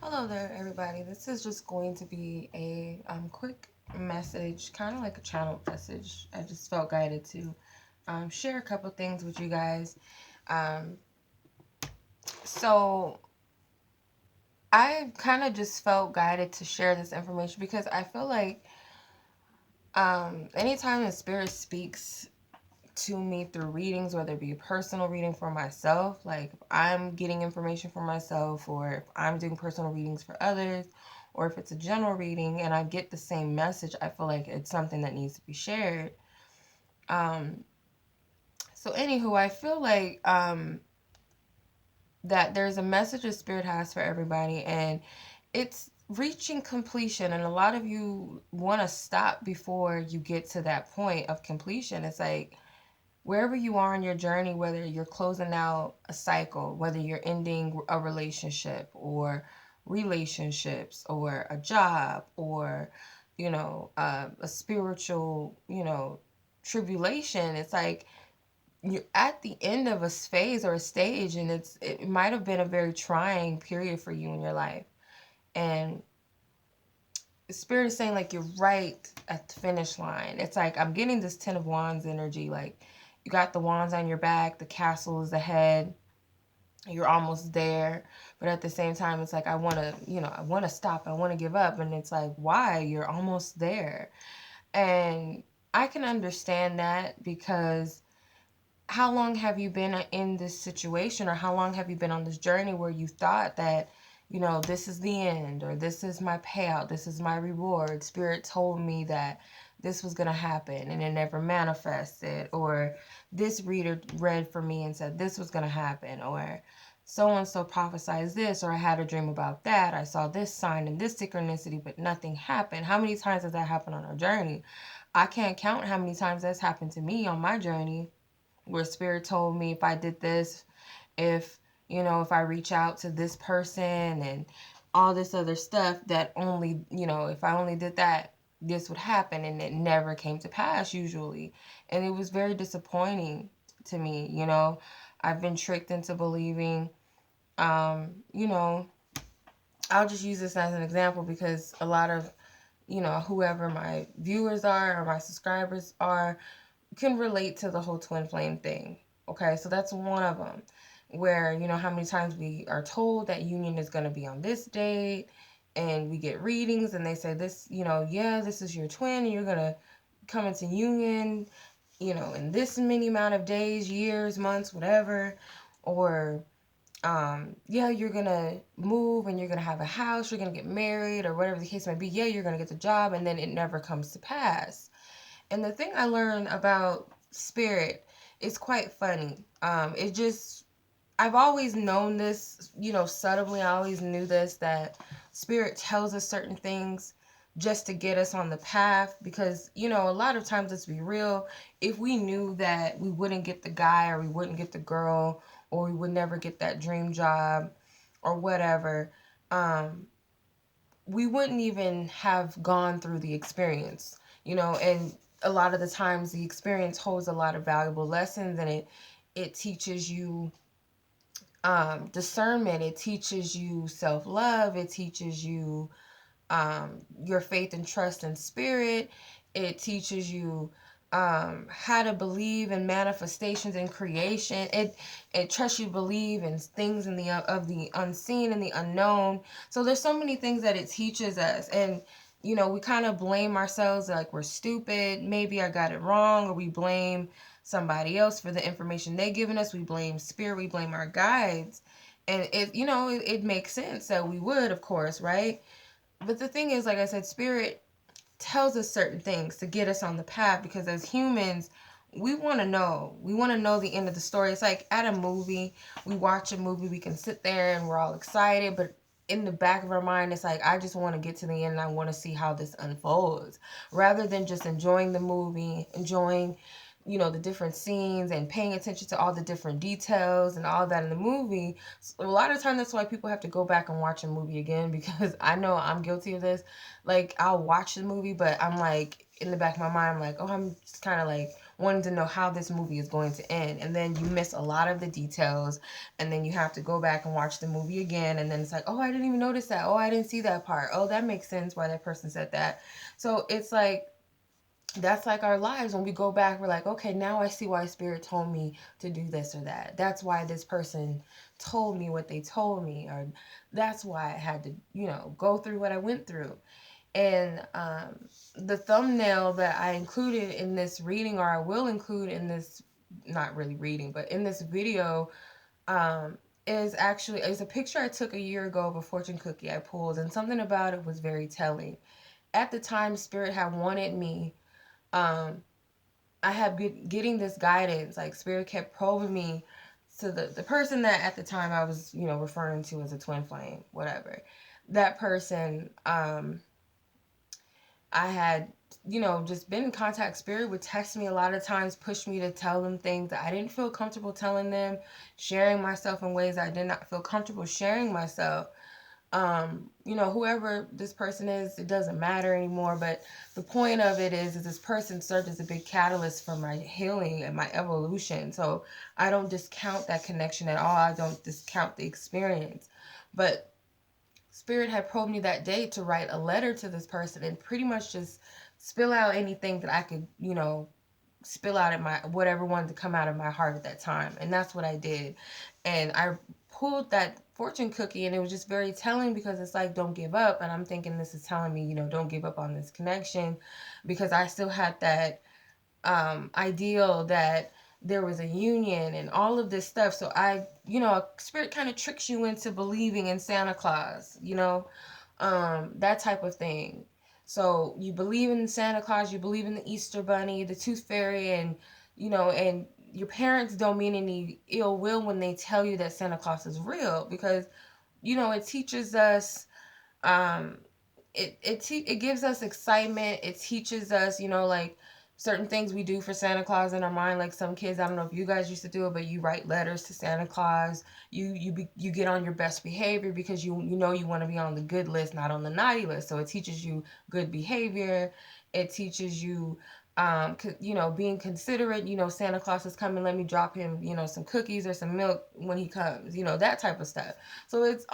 Hello there, everybody. This is just going to be a quick message, kind of like a channel message. I just felt guided to share a couple things with you guys. Um, so, I kind of just felt guided to share this information because I feel like anytime the Spirit speaks to me through readings, whether it be a personal reading for myself, like if I'm getting information for myself, or if I'm doing personal readings for others, or if it's a general reading and I get the same message, I feel like it's something that needs to be shared. Um, so, anywho, I feel like that there's a message the Spirit has for everybody, and it's reaching completion. And a lot of you want to stop before you get to that point of completion. It's like, wherever you are in your journey, whether you're closing out a cycle, whether you're ending a relationship or relationships or a job or, a spiritual, tribulation, it's like you're at the end of a phase or a stage, and it might have been a very trying period for you in your life. And the Spirit is saying, like, you're right at the finish line. It's like I'm getting this Ten of Wands energy. Like, you got the wands on your back, the castle is ahead, you're almost there. But at the same time, it's like, I want to stop, I want to give up. And it's like, why? You're almost there. And I can understand that, because how long have you been in this situation, or how long have you been on this journey where you thought that, this is the end, or this is my payout, this is my reward? Spirit told me that this was going to happen and it never manifested, or this reader read for me and said this was going to happen, or so and so prophesied this, or I had a dream about that, I saw this sign and this synchronicity, but nothing happened. How many times has that happened on our journey? I can't count how many times that's happened to me on my journey, where Spirit told me if I did this, if, if I reach out to this person and all this other stuff, that only, if I only did that, this would happen. And it never came to pass usually. And it was very disappointing to me. I've been tricked into believing, um, you know, I'll just use this as an example, because a lot of, whoever my viewers are or my subscribers are can relate to the whole twin flame thing. Okay, so that's one of them, where, how many times we are told that union is going to be on this date, and we get readings and they say this, yeah, this is your twin and you're going to come into union, in this many amount of days, years, months, whatever. Or yeah, you're gonna move and you're gonna have a house, you're gonna get married, or whatever the case may be. Yeah, you're gonna get the job, and then it never comes to pass. And the thing I learned about Spirit is quite funny. It just, I've always known this, subtly. I always knew this, that Spirit tells us certain things just to get us on the path. Because, a lot of times, let's be real, if we knew that we wouldn't get the guy, or we wouldn't get the girl, or we would never get that dream job, or whatever, we wouldn't even have gone through the experience, and a lot of the times the experience holds a lot of valuable lessons, and it teaches you discernment, it teaches you self-love, it teaches you your faith and trust in Spirit, it teaches you how to believe in manifestations and creation. It trusts you to believe in things in the of the unseen and the unknown. So there's so many things that it teaches us, and we kind of blame ourselves, like we're stupid, maybe I got it wrong, or we blame somebody else for the information they given us. We blame Spirit, we blame our guides, and it makes sense that we would, of course, right? But the thing is, like I said, Spirit tells us certain things to get us on the path, because as humans, we want to know. We want to know the end of the story. It's like at a movie, we watch a movie, we can sit there and we're all excited, but in the back of our mind, it's like, I just want to get to the end and I want to see how this unfolds, rather than just enjoying the movie, enjoying the different scenes and paying attention to all the different details and all that in the movie. So a lot of times that's why people have to go back and watch a movie again, because I know I'm guilty of this. Like, I'll watch the movie, but I'm like, in the back of my mind, I'm like, oh, I'm just kind of like wanting to know how this movie is going to end. And then you miss a lot of the details, and then you have to go back and watch the movie again, and then it's like, oh, I didn't even notice that. Oh, I didn't see that part. Oh, that makes sense why that person said that. So it's like, that's like our lives. When we go back, we're like, okay, now I see why spirit told me to do this or that. That's why this person told me what they told me, or that's why I had to, go through what I went through. And the thumbnail that I included in this reading, or I will include in this, not really reading, but in this video, um, is a picture I took a year ago of a fortune cookie I pulled, and something about it was very telling. At the time, spirit had wanted me, um, I had been getting this guidance. Like, spirit kept probing me to the person that at the time I was, referring to as a twin flame, whatever. That person, I had, just been in contact. Spirit would text me a lot of times, push me to tell them things that I didn't feel comfortable telling them, sharing myself in ways I did not feel comfortable sharing myself. Whoever this person is, it doesn't matter anymore. But the point of it is this person served as a big catalyst for my healing and my evolution. So I don't discount that connection at all. I don't discount the experience. But spirit had probed me that day to write a letter to this person and pretty much just spill out anything that I could, spill out at my whatever wanted to come out of my heart at that time. And that's what I did. And I pulled that fortune cookie, and it was just very telling, because it's like, don't give up. And I'm thinking this is telling me, don't give up on this connection, because I still had that ideal that there was a union and all of this stuff. So spirit kind of tricks you into believing in Santa Claus, that type of thing. So you believe in Santa Claus, you believe in the Easter Bunny, the Tooth Fairy, and your parents don't mean any ill will when they tell you that Santa Claus is real, because it teaches us, um, it gives us excitement. It teaches us, like, certain things we do for Santa Claus in our mind. Like, some kids, I don't know if you guys used to do it, but you write letters to Santa Claus. You get on your best behavior, because you want to be on the good list, not on the naughty list. So it teaches you good behavior. It teaches you, being considerate. Santa Claus is coming, let me drop him, some cookies or some milk when he comes, that type of stuff. So it's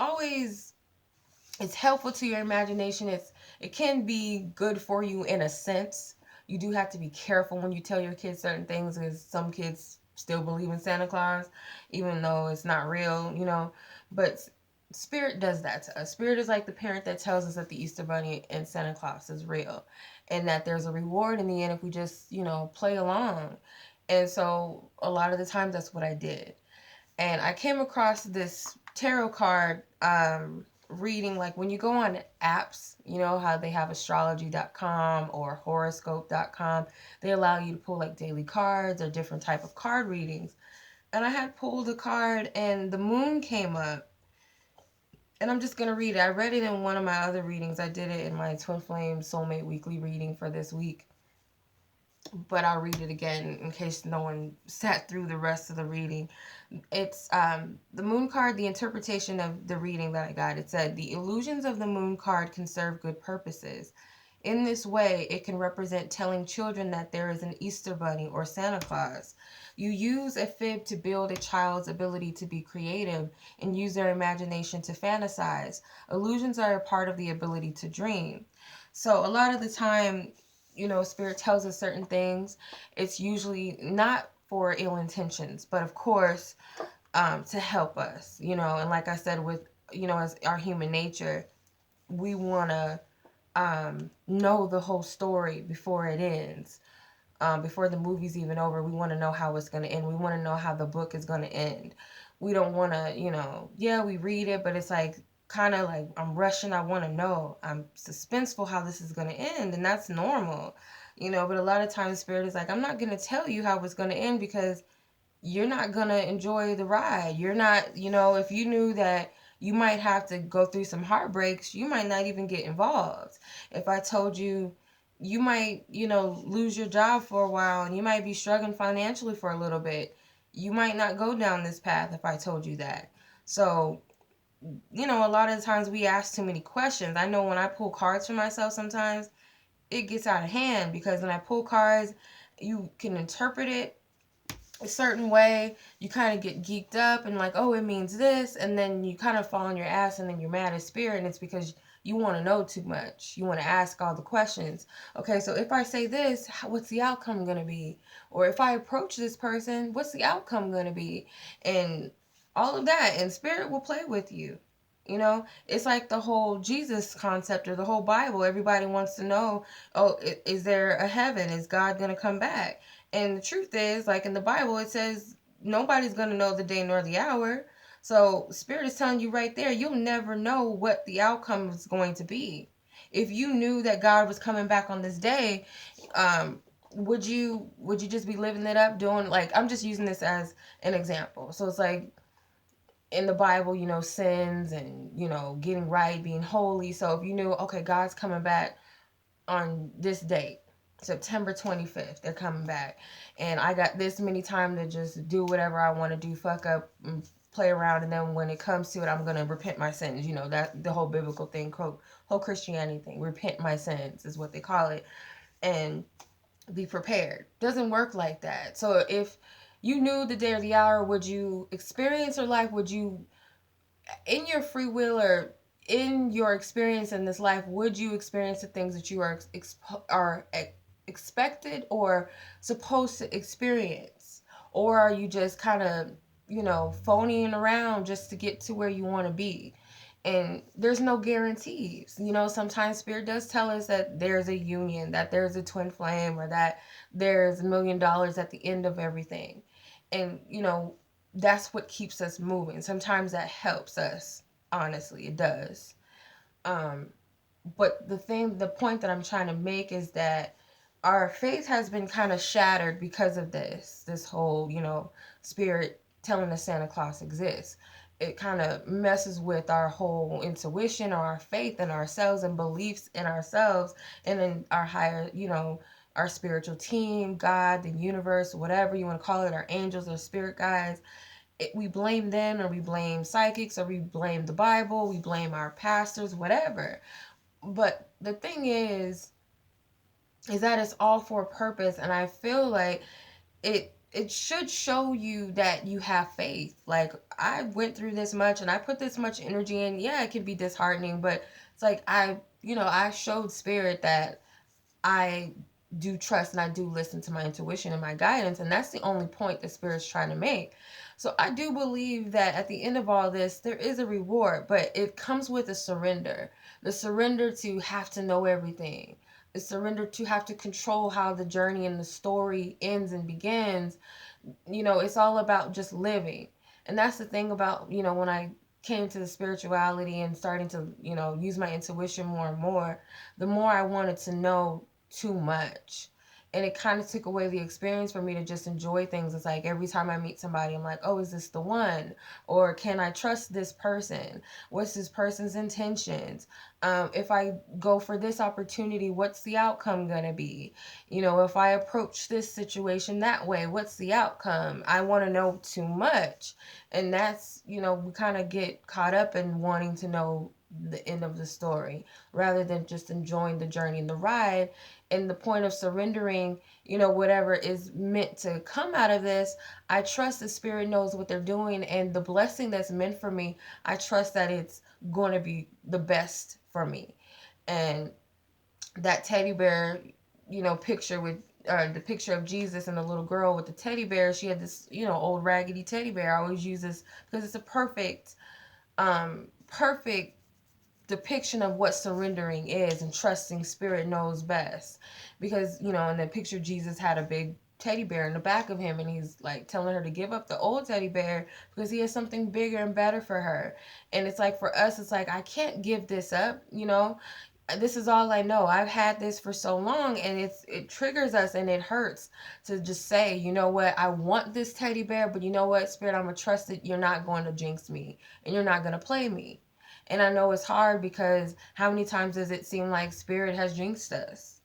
helpful to your imagination. It can be good for you in a sense. You do have to be careful when you tell your kids certain things, because some kids still believe in Santa Claus even though it's not real. But spirit does that to us. Spirit is like the parent that tells us that the Easter Bunny and Santa Claus is real, and that there's a reward in the end if we just play along. And so a lot of the times that's what I did. And I came across this tarot card reading. Like, when you go on apps, how they have astrology.com or horoscope.com, they allow you to pull like daily cards or different type of card readings. And I had pulled a card, and the moon came up. And I'm just going to read it. I read it in one of my other readings. I did it in my Twin Flame Soulmate weekly reading for this week, but I'll read it again in case no one sat through the rest of the reading. It's the moon card, the interpretation of the reading that I got. It said, the illusions of the moon card can serve good purposes. In this way, it can represent telling children that there is an Easter Bunny or Santa Claus. You use a fib to build a child's ability to be creative and use their imagination to fantasize. Illusions are a part of the ability to dream. So a lot of the time, spirit tells us certain things. It's usually not for ill intentions, but of course, to help us, and like I said, with, as our human nature, we want to know the whole story before it ends. Before the movie's even over, we want to know how it's going to end. We want to know how the book is going to end. We don't want to, yeah, we read it, but it's like, kind of like, I'm rushing. I want to know. I'm suspenseful how this is going to end, and that's normal, but a lot of times spirit is like, I'm not going to tell you how it's going to end, because you're not going to enjoy the ride. You're not, if you knew that you might have to go through some heartbreaks, you might not even get involved. If I told you you might, lose your job for a while, and you might be struggling financially for a little bit, you might not go down this path if I told you that. So, a lot of the times we ask too many questions. I know when I pull cards for myself, sometimes it gets out of hand, because when I pull cards You can interpret it a certain way. You kind of get geeked up and like, oh, it means this, and then you kind of fall on your ass, and then you're mad at spirit, and it's because you want to know too much. You want to ask all the questions. Okay, so if I say this, what's the outcome going to be? Or if I approach this person, what's the outcome going to be? And all of that, and spirit will play with you. You know, it's like the whole Jesus concept or the whole Bible. Everybody wants to know, oh, is there a heaven? Is God going to come back? And the truth is, like in the Bible, it says nobody's going to know the day nor the hour. So Spirit is telling you right there, you'll never know what the outcome is going to be. If you knew that God was coming back on this day, um, would you just be living it up, doing like, I'm just using this as an example. So it's like in the Bible, sins and getting right, being holy. So if you knew, okay, God's coming back on this date, September 25th, they're coming back, and I got this many time to just do whatever I want to do, fuck up and play around, and then when it comes to it, I'm gonna repent my sins. That the whole biblical thing, whole Christianity thing, repent my sins is what they call it, and be prepared. Doesn't work like that. So if you knew the day or the hour, would you experience your life? Would you, in your free will or in your experience in this life, would you experience the things that you are expected or supposed to experience? Or are you just kind of, phoning around just to get to where you want to be? And there's no guarantees. Sometimes spirit does tell us that there's a union, that there's a twin flame, or that there's $1 million at the end of everything. And, that's what keeps us moving. Sometimes that helps us. Honestly, it does. Um, but the point that I'm trying to make is that our faith has been kind of shattered because of this whole, spirit telling us Santa Claus exists. It kind of messes with our whole intuition or our faith in ourselves and beliefs in ourselves and in our higher, our spiritual team, God, the universe, whatever you want to call it, our angels or spirit guides. We blame them, or we blame psychics, or we blame the Bible, we blame our pastors, whatever. But the thing is that it's all for a purpose, and I feel like it should show you that you have faith. Like, I went through this much and I put this much energy in. Yeah, it can be disheartening, but it's like I showed spirit that I do trust and I do listen to my intuition and my guidance, and that's the only point the spirit's trying to make. So I do believe that at the end of all this, there is a reward, but it comes with a surrender. The surrender to have to know everything. The surrender to have to control how the journey and the story ends and begins. It's all about just living. And that's the thing about, when I came to the spirituality and starting to, use my intuition more and more, the more I wanted to know too much. And it kind of took away the experience for me to just enjoy things. It's like every time I meet somebody, I'm like, oh, is this the one? Or can I trust this person? What's this person's intentions? If I go for this opportunity, what's the outcome going to be? If I approach this situation that way, what's the outcome? I want to know too much. And that's, we kind of get caught up in wanting to know the end of the story rather than just enjoying the journey and the ride. And the point of surrendering, whatever is meant to come out of this, I trust the spirit knows what they're doing, and the blessing that's meant for me, I trust that it's going to be the best for me. And that teddy bear, picture with the picture of Jesus and the little girl with the teddy bear, she had this, old raggedy teddy bear. I always use this because it's a perfect depiction of what surrendering is, and trusting spirit knows best. Because in the picture, Jesus had a big teddy bear in the back of him, and he's like telling her to give up the old teddy bear because he has something bigger and better for her. And it's like, for us, it's like, I can't give this up. This is all I know. I've had this for so long, and it triggers us, and it hurts to just say, you know what, I want this teddy bear, but you know what, spirit, I'm gonna trust that you're not going to jinx me, and you're not gonna play me. And I know it's hard because how many times does it seem like spirit has jinxed us?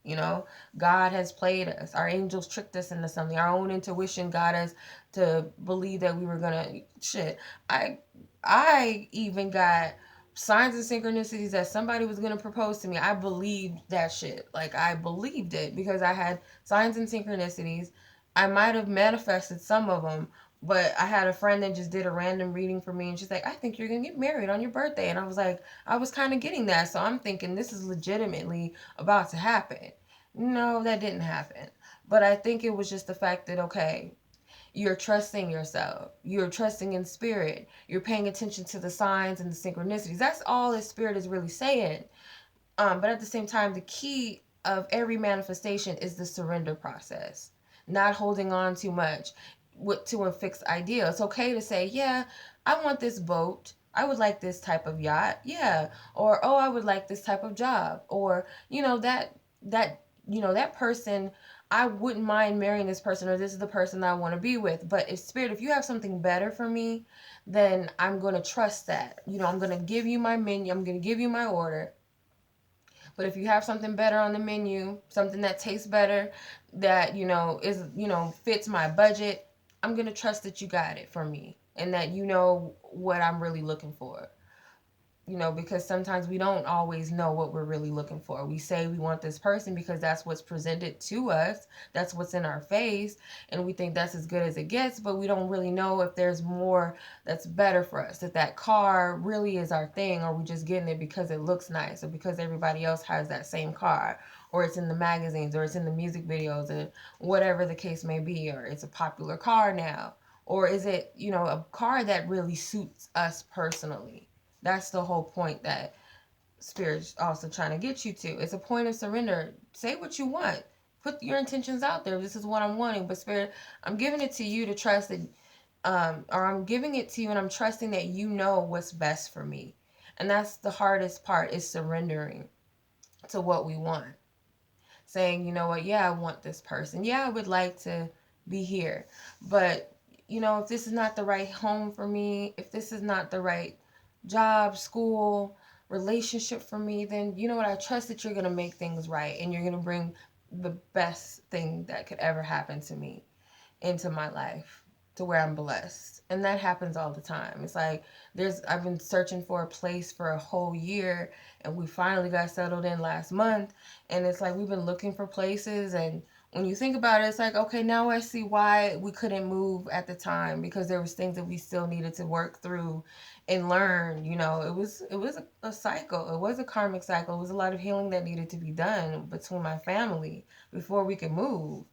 God has played us. Our angels tricked us into something. Our own intuition got us to believe that we were gonna shit. I even got signs and synchronicities that somebody was going to propose to me. I believed that shit. Like, I believed it because I had signs and synchronicities. I might have manifested some of them, but I had a friend that just did a random reading for me, and she's like, I think you're going to get married on your birthday. And I was like, I was kind of getting that. So I'm thinking this is legitimately about to happen. No, that didn't happen. But I think it was just the fact that, okay, you're trusting yourself. You're trusting in spirit. You're paying attention to the signs and the synchronicities. That's all that spirit is really saying. But at the same time, the key of every manifestation is the surrender process, not holding on too much to a fixed idea. It's okay to say, yeah, I want this boat. I would like this type of yacht. Yeah. Or, oh, I would like this type of job. Or, that person, I wouldn't mind marrying this person, or this is the person that I want to be with. But if spirit, if you have something better for me, then I'm going to trust that. I'm going to give you my menu. I'm going to give you my order. But if you have something better on the menu, something that tastes better, that, is, fits my budget, I'm going to trust that you got it for me and that you know what I'm really looking for. Because sometimes we don't always know what we're really looking for. We say we want this person because that's what's presented to us, that's what's in our face, and we think that's as good as it gets, but we don't really know if there's more that's better for us, if that car really is our thing, or we just getting it because it looks nice, or because everybody else has that same car, or it's in the magazines, or it's in the music videos, and whatever the case may be, or it's a popular car now, or is it, a car that really suits us personally. That's the whole point that Spirit's also trying to get you to. It's a point of surrender. Say what you want. Put your intentions out there. This is what I'm wanting. But Spirit, I'm giving it to you to trust that, or I'm giving it to you and I'm trusting that you know what's best for me. And that's the hardest part, is surrendering to what we want. Saying, you know what, yeah, I want this person. Yeah, I would like to be here. But, if this is not the right home for me, if this is not the right job, school, relationship for me, then you know what, I trust that you're going to make things right and you're going to bring the best thing that could ever happen to me into my life, to where I'm blessed. And that happens all the time. It's like I've been searching for a place for a whole year, and we finally got settled in last month, and it's like we've been looking for places, and when you think about it, it's like, okay, now I see why we couldn't move at the time, because there was things that we still needed to work through and learn. It was a cycle. It was a karmic cycle. It was a lot of healing that needed to be done between my family before we could move.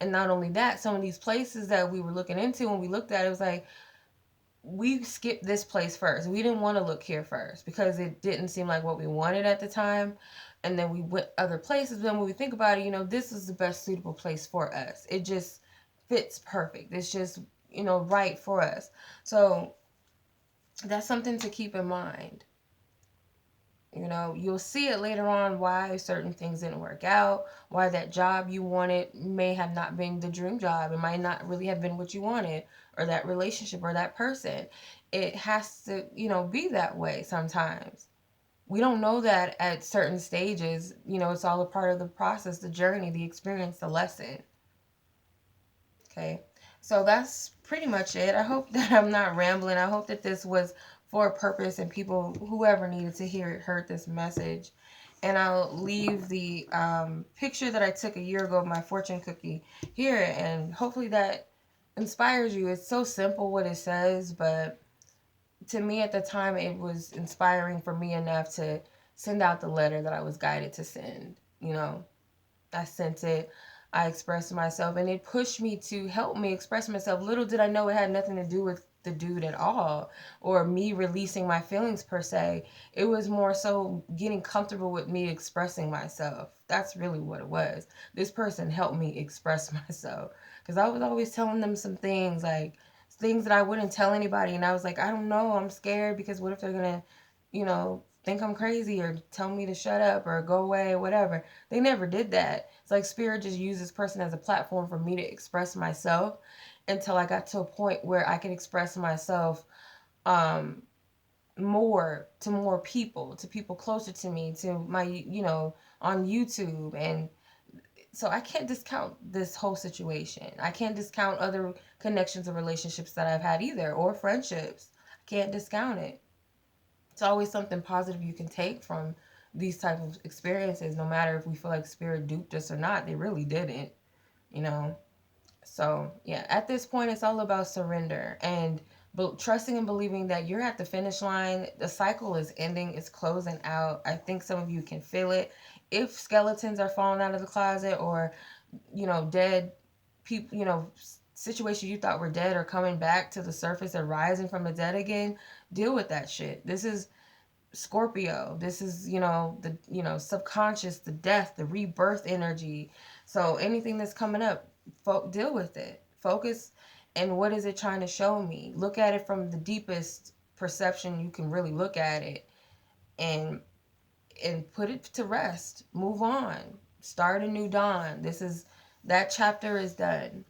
And not only that, some of these places that we were looking into, when we looked at it, was like, we skipped this place first. We didn't want to look here first because it didn't seem like what we wanted at the time. And then we went other places. But then when we think about it, this is the best suitable place for us. It just fits perfect. It's just, right for us. So that's something to keep in mind. You'll see it later on why certain things didn't work out, why that job you wanted may have not been the dream job. It might not really have been what you wanted, or that relationship or that person. It has to, be that way sometimes. We don't know that at certain stages. It's all a part of the process, the journey, the experience, the lesson. Okay. So that's pretty much it. I hope that I'm not rambling. I hope that this was for a purpose and people, whoever needed to hear it, heard this message. And I'll leave the picture that I took a year ago of my fortune cookie here. And hopefully that inspires you. It's so simple what it says, but to me at the time, it was inspiring for me enough to send out the letter that I was guided to send. I sent it. I expressed myself, and it pushed me to help me express myself. Little did I know it had nothing to do with the dude at all, or me releasing my feelings per se. It was more so getting comfortable with me expressing myself. That's really what it was. This person helped me express myself, because I was always telling them some things, like things that I wouldn't tell anybody, and I was like, I don't know, I'm scared, because what if they're gonna, think I'm crazy, or tell me to shut up or go away or whatever. They never did that. It's like Spirit just used this person as a platform for me to express myself, until I got to a point where I could express myself more to more people, to people closer to me, to my, on YouTube. And so I can't discount this whole situation. I can't discount other connections or relationships that I've had either, or friendships. I can't discount it. It's always something positive you can take from these type of experiences, no matter if we feel like spirit duped us or not. They really didn't, you know. So yeah, at this point, it's all about surrender and trusting and believing that you're at the finish line. The cycle is ending, it's closing out. I think some of you can feel it. If skeletons are falling out of the closet, or dead people, situations you thought were dead are coming back to the surface or rising from the dead again, deal with that shit. This is Scorpio. This is, the, subconscious, the death, the rebirth energy. So anything that's coming up, deal with it. Focus. And what is it trying to show me? Look at it from the deepest perception you can really look at it, and put it to rest. Move on. Start a new dawn. That chapter is done.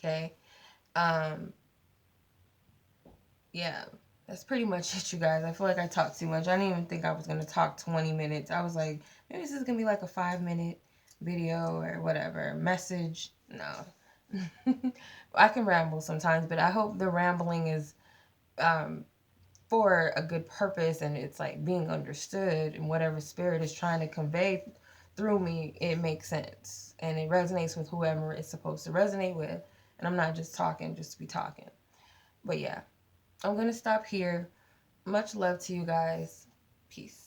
Okay. Um, yeah, that's pretty much it, you guys. I feel like I talked too much. I didn't even think I was gonna talk 20 minutes. I was like, maybe this is gonna be like a 5-minute video or whatever. Message. No. I can ramble sometimes, but I hope the rambling is um, for a good purpose, and it's like being understood, and whatever spirit is trying to convey through me, it makes sense. And it resonates with whoever it's supposed to resonate with. And I'm not just talking just to be talking. But yeah, I'm going to stop here. Much love to you guys. Peace.